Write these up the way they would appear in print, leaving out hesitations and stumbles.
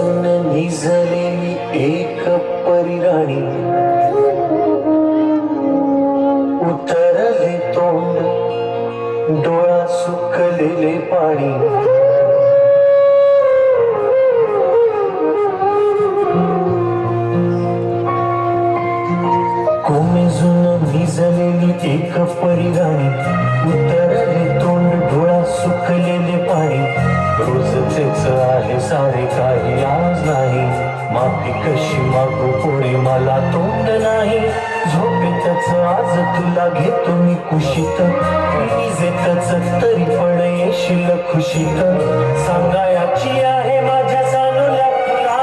कोमेजून निजलेली एक परिराणी, उतरले तोंड डोळा सुकलेले पाणी, कोमेजून निजलेली एक परिराणी, उतरले तोंड डोळा सुकलेले पाणी, रोजचेच आहे सारे काही आज नाही, माफी कशी मागू पुढे मला तोंड नाही, झोपेतच आज तुला घेतो मी कुशीत, निजेतच तरी पण येशील खुशीत, सांगायची आहे माझ्या सानुल्या तुला,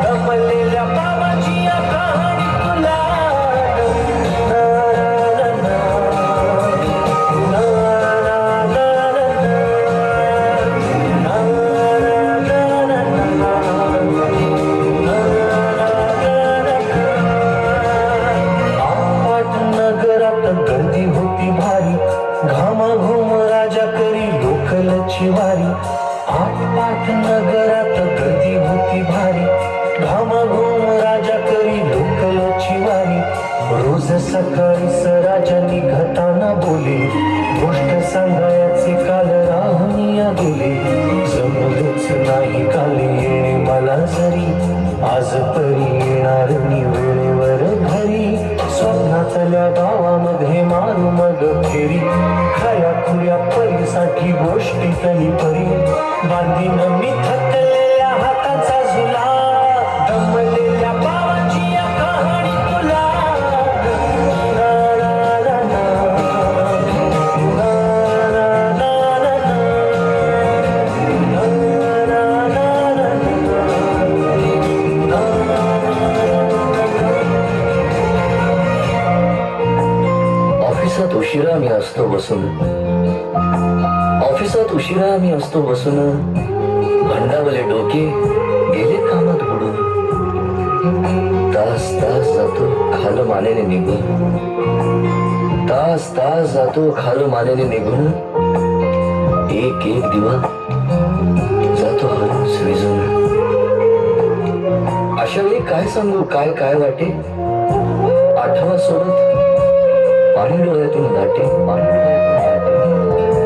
दमलेल्या बाबाची या कहाणी तुला. गर्दी होती भारी, घामाघूम राजा करी लोकलची वारी, आटपाट नगरात गर्दी होती भारी, घामाघूम राजा करी लोकलची वारी, रोज सकाळी राजा निघताना बोले, गोष्ट सांगायचे काल राहुनिया बोले, जमलंच नाही काल येणे मला जरी, आज परी येणार मी वेळेवर घरी, स्वप्नातल्या गावामध्ये मारू मग फेरी, खऱ्या खुऱ्या परीसाठी गोष्टी तरी परी, बांधीन मी थकलेल्या हाताचा झुला, दमलेल्या बाबाची या कहाणी तुला. ऑफिसात उशिरा मी असतो बसून, ऑफिसात उशिरा मी असतो बसून, भंडावले डोके गेले कामात बुडून, तास तास जातो खाल मानेने निघून, तास तास जातो खाल मानेने निघून, एक एक दिवा जातो हळूच विजून. अशा वेळी काय सांगू काय काय वाटे, आठवा सोबत पाणी डोळ्यातून दाटे,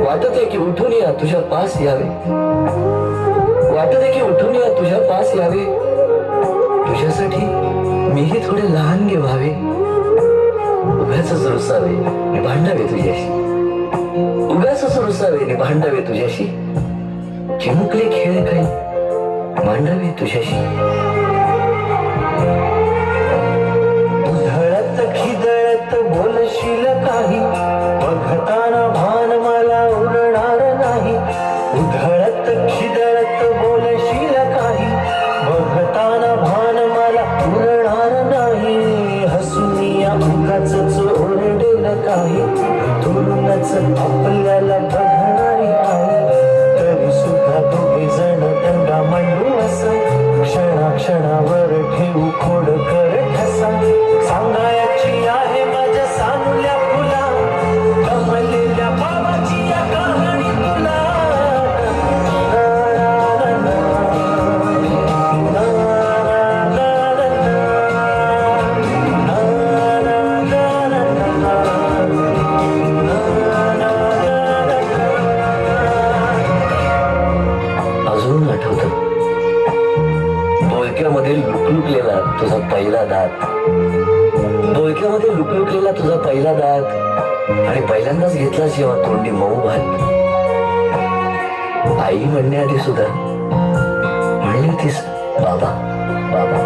वाटते की उठून या तुझ्या पास यावे, वाटते की उठून या तुझ्या पास यावे, तुझ्यासाठी मीही थोडे लहान गे व्हावे, उगाच रुसावे आणि भांडावे तुझ्याशी, उगाच रुसावे आणि भांडावे तुझ्याशी, चिमुकले खेळ काही मांडावे तुझ्याशी. खिदळत बोलशील काही, बघताना भान मला उरणार नाही, उधळत खिदळत बोलशील काही, बघताना भान मला उरणार नाही, हसून या उगाच ओरडेल काही, दुरूनच आपल्याला बघणारी आहे, तरी सुद्धा दोघे जण दंगा मांडू असं, क्षणाक्षणावर ठेवू खोड कर ठसा, सांगायची आहे माझ्या सानुल्या फुला, दमलेल्या बाबाची या कहाणी तुला. अजून आठवतं बोलक्यामध्ये लुकलुकलेला तुझा पहिला दात, बोलक्यामध्ये लुकलुकलेला तुझा पहिला दात, आणि पहिल्यांदाच घेतला जेव्हा तोंडी मऊ भात, आई म्हणण्याआधी सुद्धा म्हणली होतीस बाबा बाबा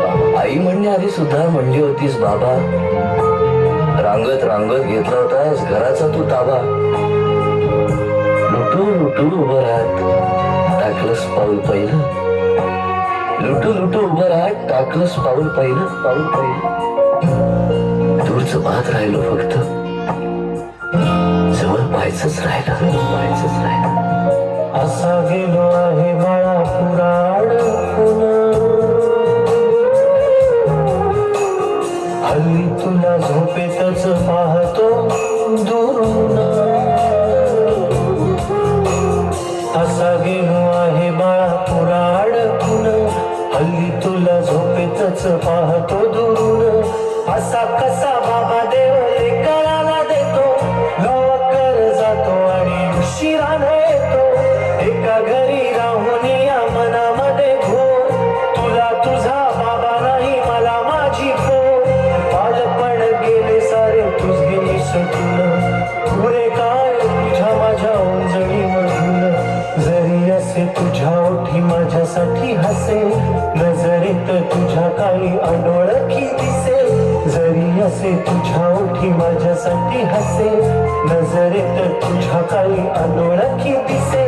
बाबा, आई म्हणण्याआधी सुद्धा म्हणली होतीस बाबा, रांगत रांगत घेतला होतास घराचा तू ताबा, लुटू लुटू उभं राहत टाकलंस पाऊल पहिलं, लुटू लुटू उभं राहत टाकलंस पाऊल पहिलं, पाऊल पहिलं, दूरच पाहत राहिलो फक्त, जवळ पाहायचंच राहिलं, पाहायचंच राहिलं. असा गेलो आहे बाळा पुराण हल्ली तुला झोपेतच पाहतो दुरून, असा गेलो आहे बाळा पुराण हल्ली तुला झोपेतच पाहतो दुरून असा कसा बाबा देव लेकराला देतो गावाकर जातो आणि उशिरानं येतो एका घरी राहून या मनामध्ये घोर तुला तुझा बाबा नाही मला माझी पोर बालपण गेले सारे तुझे निसटून पुरे काय तुझ्या माझ्या ओंजळी मधून जरी असे तुझ्या ओठी माझ्यासाठी हसे नजरेत तुझ्या काही अनोळखी दिसे जरी असे तुझ्या ओठी माझ्यासाठी हसे नजरेत तुझ्या काही अनोळखी दिसे